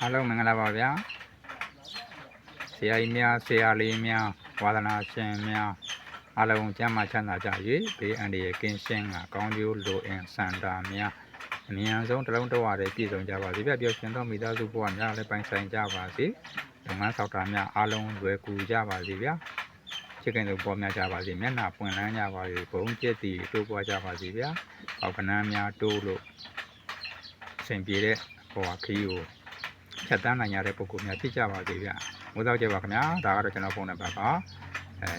အားလုံးမင်္ဂလာပါဗျာဆရာကြီးများဆရာလေးများဝါသနာရှင်များအားလုံးကျမ်းမာချမ်းသာကြ၍ဘေးအန္တရာယ်ကင်းရှင်းကကောင်းကျိုးလိုအင်စန္ဒာများအမြန်ဆုံးတစ်လုံးတစ်ဝရပြည့်စုံကြပါစေဗျပျော်ရွှင်သောမိသားစုဘဝများလည်းပိုင်ဆိုင်ကြပါစေလုပ်ငန်းဆောက်တာများအားလုံးလွယ်ကူကြပါစေဗျာချစ်ခင်သူပေါ်များကြပါစေမျက်နှာပွင့်လန်းကြပါစေဘုံကျက်တည်တိုးပွားကြပါစေဗျာပေါက်ကနန်းများတိုးလို့အစဉ်ပြေတဲ့ဘဝခရီးကိုဖြတ်တန်းနိုင်ရတဲ့ပုဂ္ဂိုလ်များဖြစ်ကြပါစေဗျာမိုးသောကြပါခင်ဗျာဒါကတော့ကျွန်တော်ဖုန်းနံပါတ်ပါ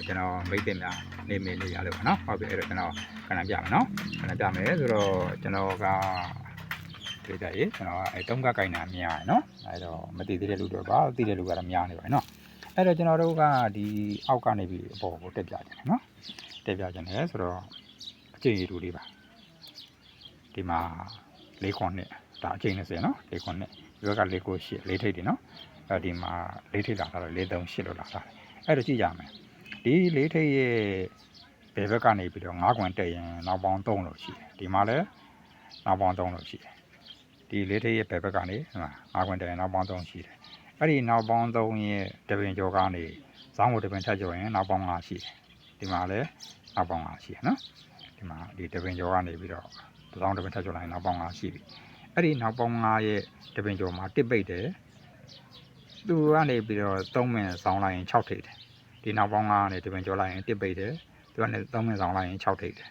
ကျွန်တော်မိတ်တင်များနေမေနေရလို့ပါနော်ဟုတ်ပြီအဲ့တော့ကျွန်တော်ခဏပြမယ်နော်ခဏပြမယ်ဆိုတော့ကျွန်တော်ကတွေ့ကြရေးကျွန်တော်အဲတုံးကကိုင်တာများရယ်နော်အဲ့တော့မသိသေးတဲ့လူတော့ပါသိတဲ့လူကတော့များနေပါနော်အဲ့တော့ကျွန်တော်တို့ကဒီအောက်ကနေပြီးအပေါ်ကိုတက်ပြကြတယ်နော်တက်ပြကြတယ်ဆိုတော့အကျင့်ရည်တူလေးပါဒီမှာ၄ခွန်နဲ့ဒါအကျင့်20နော်၄ခွန်နဲ့ဒီဘက်က၄ကို8၄ထိပ်တယ်နော်အဲဒီမှာ၄ထိပ်လာတော့4 3 8လို့လာတာအဲ့တော့ကြည့်ကြမယ်ဒီ၄ထိပ်ရဲ့ဘယ်ဘက်ကနေပြီးတော့9ခွန်တက်ရင်နောက်ပေါင်း3လို့ရှိတယ်ဒီမှာလည်းနောက်ပေါင်း3လို့ရှိတယ်ဒီ၄ထိပ်ရဲ့ဘယ်ဘက်ကနေ9ခွန်တက်ရင်နောက်ပေါင်း3ရှိတယ်အဲ့ဒီနောက်ပေါင်း3ရဲ့တပင်ကျော်ကနေဇောင်းကိုတပင်ထပ်ကျော်ရင်နောက်ပေါင်း5ရှိတယ်ဒီမှာလည်းနောက်ပေါင်း5ရှိတယ်နော်ဒီမှာဒီတပင်ကျော်ကနေပြီးတော့ဇောင်းတပင်ထပ်ကျော်လိုက်နောက်ပေါင်း5ရှိပြီအဲ့ဒီနောက်ပေါင်း9ရဲ့တပင်ကျော်မှာတစ်ပိတ်တယ်သူကနေပြီးတော့3မင်ဆောင်လိုက်ရင်6ထိပ်တယ်ဒီနောက်ပေါင်း9ကနေတပင်ကျော်လိုက်ရင်တစ်ပိတ်တယ်သူကနေ3မင်ဆောင်လိုက်ရင်6ထိပ်တယ်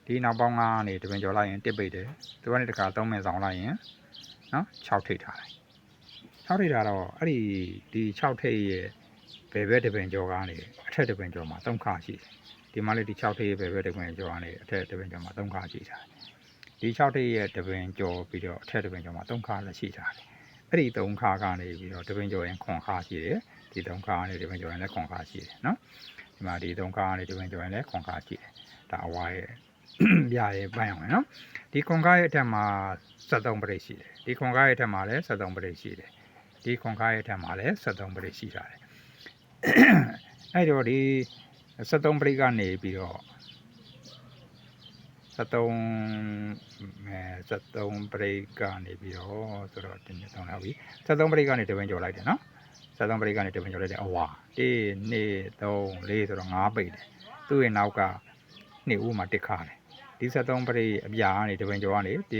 ဒီနောက်ပေါင်း9ကနေတပင်ကျော်လိုက်ရင်တစ်ပိတ်တယ်သူကနေတခါ3မင်ဆောင်လိုက်ရင်နော်6ထိပ်ထားတယ်6ထိပ်ထားတော့အဲ့ဒီ6ထိပ်ရဲ့ဘယ်ဘက်တပင်ကျော်ကနေအထက်တပင်ကျော်မှာ3ခါရှိတယ်ဒီမှာလေဒီ6ထိပ်ရဲ့ဘယ်ဘက်တပင်ကျော်ကနေအထက်တပင်ကျော်မှာ3ခါရှိထားတယ်ဒီ6ထိပ်ရဲ့တပင်ကျော်ပြီးတော့အထက်တပင်ကျော်မှာ3ခါလည်းရှိထားတယ်အဲ့ဒီ3ခါကနေပြီးတော့တပင်ကျော်ရင်ခွန်ခါရှိတယ်ဒီ3ခါကနေတပင်ကျော်ရင်လည်းခွန်ခါရှိတယ်နော်ဒီမှာဒီ3ခါကနေတပင်ကျော်ရင်လည်းခွန်ခါရှိတယ်ဒါအဝါရဲ့ပြရဲ့ပန်းအောင်နော်ဒီခွန်ခါရဲ့အထက်မှာ73ပရိတ်ရှိတယ်ဒီခွန်ခါရဲ့အထက်မှာလည်း73ပရိတ်ရှိတယ်ဒီခွန်ခါရဲ့အထက်မှာလည်း73ပရိတ်ရှိထားတယ်အဲ့တော့ဒီ73ပရိတ်ကနေပြီးတော့73ပရိတ်ကနေပြီးတော့ဆိုတော့တင်တောင်းလာပြီ73ပရိတ်ကနေတပင်ကျော်လိုက်တယ်နော်73ပရိတ်ကနေတပင်ကျော်လိုက်တယ်အဝါ1 2 3 4ဆိုတော့5ပိတ်တယ်သူ့ရဲ့နောက်က2ဦးမှာတစ်ခါတယ်ဒီ73ပရိတ်အပြာကနေတပင်ကျော်ကနေ1 2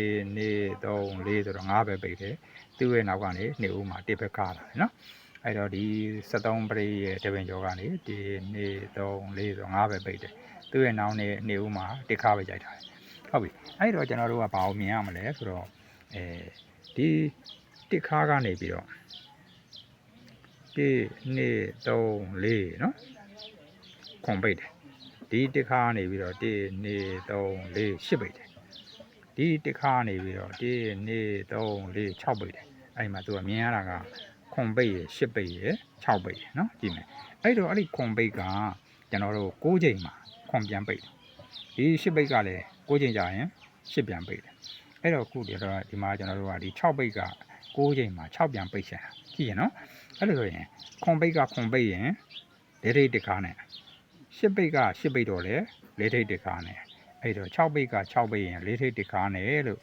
3 4ဆိုတော့5ပဲပိတ်တယ်သူ့ရဲ့နောက်ကနေ2ဦးမှာတစ်ပဲခါတာနော်အဲ့တော့ဒီ73ပရိတ်ရဲ့တပင်ကျော်ကနေ1 2 3 4ဆိုတော့5ပဲပိတ်တယ်သူ့ရဲ့နောက်နဲ့2ဦးမှာတစ်ခါပဲကြိုက်ထားတယ်ဟုတ်ပြီအဲ့တော့ကျွန်တော်တို့ကဘာအောင်မြင်ရမလဲဆိုတော့ဒီတစ်ခါကနေပြီးတော့1 2 3 4နော်ခွန်ပိတ်တယ်ဒီတစ်ခါကနေပြီးတော့1 2 3 4 8ပိတ်တယ်ဒီတစ်ခါကနေပြီးတော့1 2 3 4 6ပိတ်တယ်အဲ့မှာသူကမြင်ရတာကခွန်ပိတ်ရ8ပိတ်ရ6ပိတ်ရနော်ကြည့်မယ်အဲ့တော့အဲ့ဒီခွန်ပိတ်ကကျွန်တော်တို့6ချိန်မှာခွန်ပြန်ပိတ်ဒီ8ပိတ်ကလည်း6ချိန်ကြာရင်8ပြန်ပိတ်တယ်အဲ့တော့ခုဒီမှာကျွန်တော်တို့ကဒီ6ပိတ်က6ချိန်မှာ6ပြန်ပိတ်ချင်တာကြည့်ရနော်အဲ့လိုဆိုရင်ခွန်ပိတ်ကခွန်ပိတ်ရင်၄ထိပ်တစ်ခါနဲ့8ပိတ်က8ပိတ်တော့လေ၄ထိပ်တစ်ခါနဲ့အဲ့တော့6ပိတ်က6ပိတ်ရင်၄ထိပ်တစ်ခါနဲ့လို့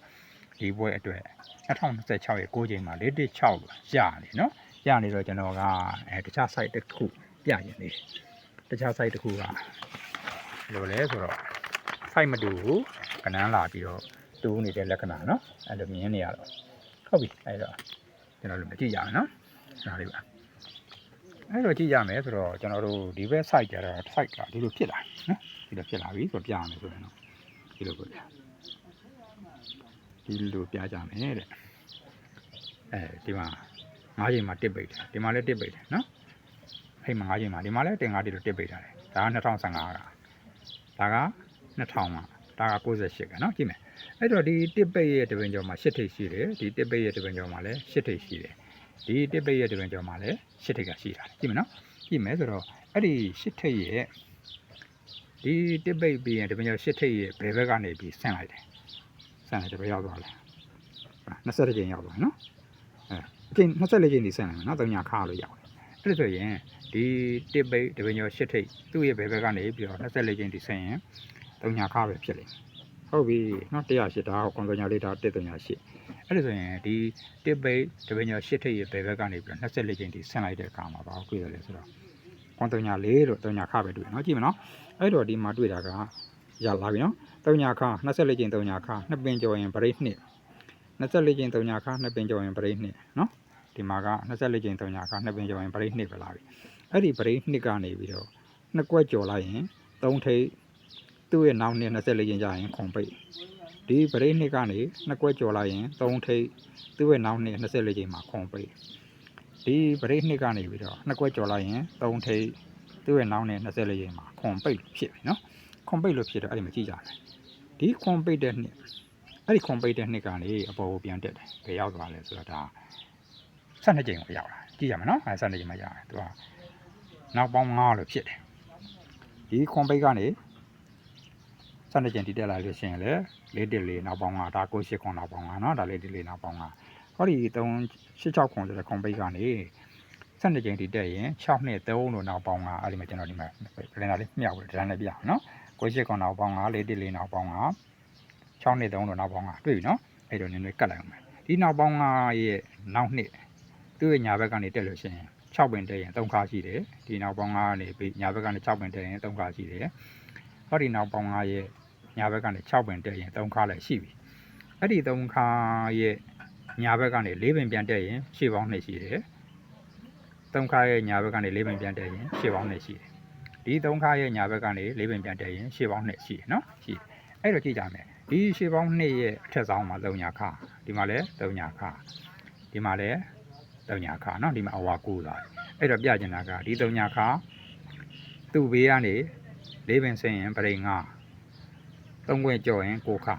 ဒီပွဲအတွက်2026ရဲ့6ချိန်မှာ4 1 6လို့ရနေနော်ရနေတော့ကျွန်တော်ကတခြား site တစ်ခုပြရင်လေတခြား site တစ်ခုကလိုလဲဆိုတော့ site မတူဘူးကနန်းလာပြီးတော့တူနေတဲ့လက္ခဏာနော်အဲ့လိုမြင်နေရတော့ဟုတ်ပြီအဲ့တော့ကျွန်တော်တို့ကြည့်ရအောင်နော်ဒါလေးပါအဲ့တော့ကြည့်ရမယ်ဆိုတော့ကျွန်တော်တို့ဒီဘက် site ကြတော့ site ကဒီလိုဖြစ်လာနော်ဒီလိုဖြစ်လာပြီဆိုတော့ပြရမယ်ဆိုရင်တော့ဒီလိုပြကြမယ်တဲ့ဒီမှာ9ချိန်မှာတစ်ပိတ်တယ်ဒီမှာလည်းတစ်ပိတ်တယ်နော်အဲ့မှာ9ချိန်မှာဒီမှာလည်းတင်5တိလို့တစ်ပိတ်ထားတယ်ဒါက2015ကဒါက2000မှာဒါက98ကနော်ကြည့်မယ်အဲ့တော့ဒီတစ်ပိတ်ရဲ့တပင်ကျော်မှာ8ထိပ်ရှိတယ်ဒီတစ်ပိတ်ရဲ့တပင်ကျော်မှာလည်း8ထိပ်ရှိတယ်ဒီတစ်ပိတ်ရဲ့တပင်ကျော်မှာလည်း8ထိပ်ကရှိတာကြည့်မယ်နော်ကြည့်မယ်ဆိုတော့အဲ့ဒီ8ထိပ်ရဲ့ဒီတစ်ပိတ်ပြီးရင်တပင်ကျော်8ထိပ်ရဲ့ဘယ်ဘက်ကနေပြီးဆင်းလိုက်တယ်ဆင်းလိုက်တယ်ဘယ်ရောက်သွားလဲ20ချိန်ရောက်သွားနော်အချိန်24ချိန်ဒီဆင်းလိုက်နော်3ညခါလို့ရောက်တယ်အဲ့ဒါဆိုရင်ဒီတစ်ပိတ်တပင်ကျော်8ထိပ်သူ့ရဲ့ဘယ်ဘက်ကနေပြီးတော့24ချိန်ဒီဆင်းရင်3ညခါပဲဖြစ်လိမ့်မယ်ဟုတ်ပြီနော်108ဒါကကွန်ပျူတာလေးဒါ138 အဲ့ဒါဆိုရင်ဒီတစ်ပိတ်တပင်ကျော်ရှစ်ထိပ်ရဲ့ဘယ်ဘက်ကနေပြီးတော့24ကျင်းထိဆင်းလိုက်တဲ့အခါမှာဘာကိုတွေ့ရလဲဆိုတော့ကွန်304လို့3ညာခပဲတွေ့နော်ကြည့်မနော်အဲ့တော့ဒီမှာတွေ့တာကရလာပြီနော်3ညာခ24ကျင်း3ညာခ2ပင်ကျော်ရင်ပရိနှစ်24ကျင်း3ညာခ2ပင်ကျော်ရင်ပရိနှစ်နော်ဒီမှာက24ကျင်း3ညာခ2ပင်ကျော်ရင်ပရိနှစ်ပဲလာပြီအဲ့ဒီပရိနှစ်ကနေပြီးတော့2ကွက်ကျော်လိုက်ရင်3ထိပ်သူ့ရဲ့နောက်နှစ်24ကျင်းကြရင်ခွန်ပိတ်ဒီပရိနှစ်ကနေ2ကွက်ကျော်လိုက်ရင်3ထိပ်သူ့ရဲ့နောက်နှစ်24ကျင်းမှာခွန်ပိတ်ဒီပရိနှစ်ကနေပြီးတော့2ကွက်ကျော်လိုက်ရင်3ထိပ်သူ့ရဲ့နောက်နှစ်24ကျင်းမှာခွန်ပိတ်ဖြစ်ပြီနော်ခွန်ပိတ်လို့ဖြစ်တော့အဲ့ဒီမှာကြည့်ကြမယ်ဒီခွန်ပိတ်တဲ့နှစ်အဲ့ဒီခွန်ပိတ်တဲ့နှစ်ကနေအပေါ်ကိုပြန်တက်တယ်ဘယ်ရောက်သွားလဲဆိုတော့ဒါ12ကျင်းကိုရောက်လာကြည့်ရမယ်နော်အဲ12ကျင်းမှာရတယ်သူကနောက်ပေါင်း9လို့ဖြစ်တယ်ဒီခွန်ပိတ်ကနေ12ကျင်းတိတက်လာလို့ရှိရင်လေ414နောက်ပေါင်း9ဒါ98ခွန်နောက်ပေါင်း9နော်ဒါ414နောက်ပေါင်း9ဟောဒီ386ခွန်ဆိုတဲ့ခွန်ပိတ်ကနေ12ကျင်းတိတက်ရင်6နှစ်3လို့နောက်ပေါင်း9အဲ့ဒီမှာကျွန်တော်ဒီမှာပြန်လာလေးမြောက်တယ်ဒါနဲ့ပြအောင်နော်98ခွန်နောက်ပေါင်း9 414နောက်ပေါင်း9 6နှစ်3လို့နောက်ပေါင်း9တွေ့ပြီနော်အဲ့တော့နည်းနည်းကတ်လိုက်အောင်မယ်ဒီနောက်ပေါင်း9ရဲ့နောက်နှစ်သူ့ရဲ့ညာဘက်ကနေတက်လို့ရှိရင်6ပင်တက်ရင်3ခါရှိတယ်ဒီနောက်ပေါင်း9ကနေပြီးညာဘက်ကနေ6ပင်တက်ရင်3ခါရှိတယ်ဟောဒီနောက်ပေါင်း9ရဲ့ညာဘက်ကနေ6ပင်တက်ရင်3ခါလည်းရှိပြီအဲ့ဒီ3ခါရဲ့ညာဘက်ကနေ4ပင်ပြန်တက်ရင်ရှေ့ပေါင်း2ရှိတယ်3ခါရဲ့ညာဘက်ကနေ4ပင်ပြန်တက်ရင်ရှေ့ပေါင်း2ရှိတယ်ဒီ3ခါရဲ့ညာဘက်ကနေ4ပင်ပြန်တက်ရင်ရှေ့ပေါင်း2ရှိတယ်နော်ရှိအဲ့တော့ကြည့်ကြမယ်ဒီရှေ့ပေါင်း2ရဲ့အထက်ဆောင်မှာ3ညာခါဒီမှာလည်း3ညာခါဒီမှာလည်း3ညာခါနော်ဒီမှာအဝါ9လာအဲ့တော့ပြချင်တာကဒီ3ညာခါသူ့ဘေးကနေ4ပင်ဆင်းရင်ပရိ5 3ခွဲကျော်ရင်9ခါ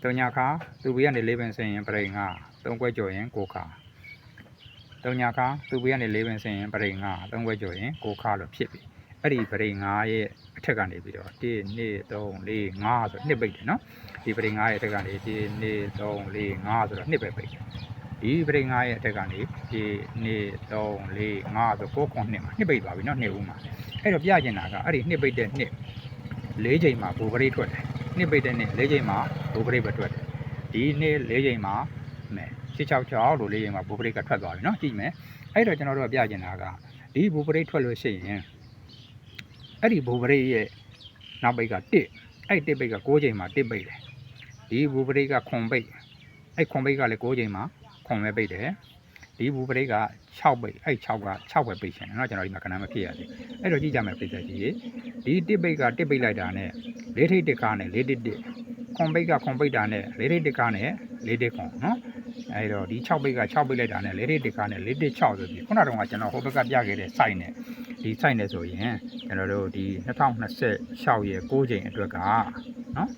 3ညာခါသူ့ဘေးကနေ4ပင်ဆင်းရင်ပရိ5 3ခွဲကျော်ရင်9ခါ3ညာခါသူ့ဘေးကနေ4ပင်ဆင်းရင်ပရိ5 3ခွဲကျော်ရင်9ခါလို့ဖြစ်ပြီအဲ့ဒီပရိ5ရဲ့အထက်ကနေပြီးတော့1 2 3 4 5ဆိုတော့နှစ်ပိတ်တယ်နော်ဒီပရိ5ရဲ့အထက်ကနေ1 2 3 4 5ဆိုတော့နှစ်ပဲပိတ်ဒီပရိ5ရဲ့အထက်ကနေ1 2 3 4 5ဆို9ခွန်နှစ်မှာနှစ်ပိတ်သွားပြီနော်နှစ်ဦးမှာအဲ့တော့ပြချင်တာကအဲ့ဒီနှစ်ပိတ်တဲ့နှစ်4ချိန်မှာဘူပရိထွက်တယ်နှစ်ပိတ်တဲ့နှစ်4ချိန်မှာဘူပရိပဲထွက်တယ်ဒီနှစ်4ချိန်မှာ666လို့4ချိန်မှာဘူပရိကထွက်သွားပြီနော်ကြည့်မယ်အဲ့တော့ကျွန်တော်တို့ကပြချင်တာကဒီဘူပရိထွက်လို့ရှိရင်အဲ့ဒီဘူပရိရဲ့နောက်ပိတ်က1အဲ့1ပိတ်က6ချိန်မှာ1ပိတ်တယ်ဒီဘူပရိကခွန်ပိတ်အဲ့ခွန်ပိတ်ကလည်း6ချိန်မှာခွန်ပဲပိတ်တယ်ဒီဘူပရိက6ပိတ်အဲ့6က6ပဲပိတ်ရှင်တယ်เนาะကျွန်တော်ဒီမှာခဏမဖြစ်ရသေးအဲ့တော့ကြည့်ကြမယ်ပိတ်သက်ကြီးဒီ1ပိတ်က1ပိတ်လိုက်တာနဲ့4ထိပ်1ခါနဲ့4တစ်1ခွန်ပိတ်ကခွန်ပိတ်တာနဲ့4ထိပ်1ခါနဲ့4တစ်ခွန်เนาะအဲ့တော့ဒီ6ပိတ်က6ပိတ်လိုက်တာနဲ့4ထိပ်1ခါနဲ့4တစ်6ဆိုပြီးခုနကတော့ကျွန်တော်ဟိုဘက်ကပြခဲ့တဲ့ site နဲ့ဒီ site နဲ့ဆိုရင်ကျွန်တော်တို့ဒီ2026ရဲ့6ချိန်အတွက်ကเนาะ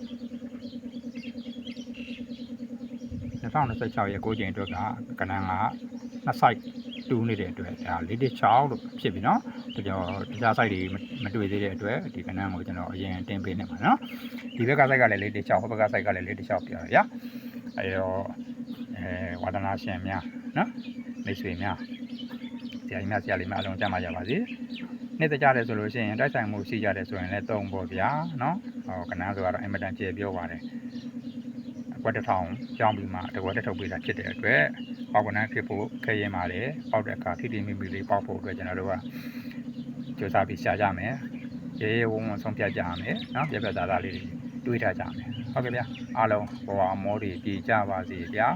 2026ရဲ့6ချိန်အတွက်ကကဏ္ဍက2 site တူးနေတဲ့အတွက်ဒါ4.6လို့ဖြစ်ပြီเนาะဒါကြောင့်တခြား site တွေမတွေ့သေးတဲ့အတွက်ဒီကဏ္ဍကိုကျွန်တော်အရင်တင်ပေးနေမှာเนาะဒီဘက်က site ကလည်း4.6ဟိုဘက်က site ကလည်း4.6ပြရဗျာအဲတော့ဝါဒနာရှင်များเนาะမိတ်ဆွေများဆရာကြီးများဆရာလေးများအလုံးကြမှာကြပါစေနေ့တကြတယ်ဆိုလို့ရှိရင်တိုက်ဆိုင်မှုရှိကြတယ်ဆိုရင်လည်း3ပေါ့ဗျာเนาะဟောကဏ္ဍဆိုတော့အင်မတန်ကျေပြောပါတယ်ကွက်တစ်ထောင်ကြောင်းပြီးမှတကွက်တစ်ထုတ်ပေးတာဖြစ်တဲ့အတွက်ပေါက်ကနန်းဖြစ်ဖို့ခဲရင်ပါတယ်ပေါက်တဲ့အခါထိထိမိမိလေးပေါက်ဖို့အတွက်ကျွန်တော်တို့ကကြိုးစားပြီးရှာကြမယ်ရေရေဝုံဝုံဆုံးဖြတ်ကြမယ်เนาะပြပြသားသားလေးတွေတွေးထားကြမယ်ဟုတ်ကဲ့ဗျာအားလုံးဘဝအမောတွေပြကြပါစေဗျာ